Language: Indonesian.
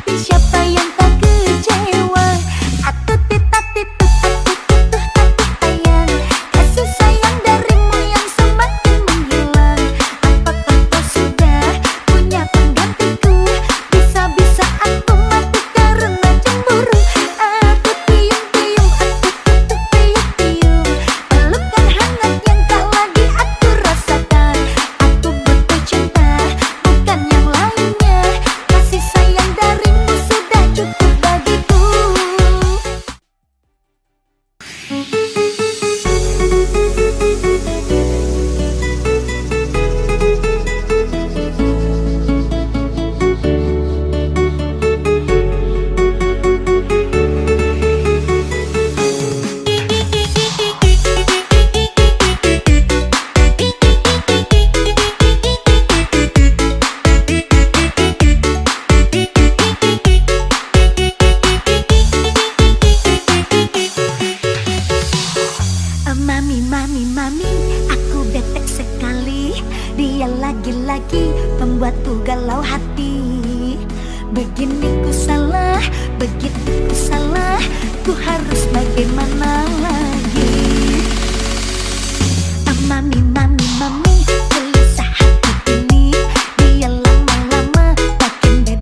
hati siapa yang tak kecewa. Atuh titah tituh atuh tutuh atuh sayang, kasih sayang darimu yang semakin menghilang. Apakah kau sudah punya penggantiku? Bisa-bisa aku mati karena cemburu. Aku tiung-tiung, aku tutup tiup-tiup, pelukan hangat yang tak lagi aku rasakan. Aku butuh cinta, bukan yang lainnya. Kasih sayang darimu sudah cukup bagiku. Mami, mami, mami, aku betek sekali. Dia lagi-lagi membuatku galau hati. Begini ku salah, begitu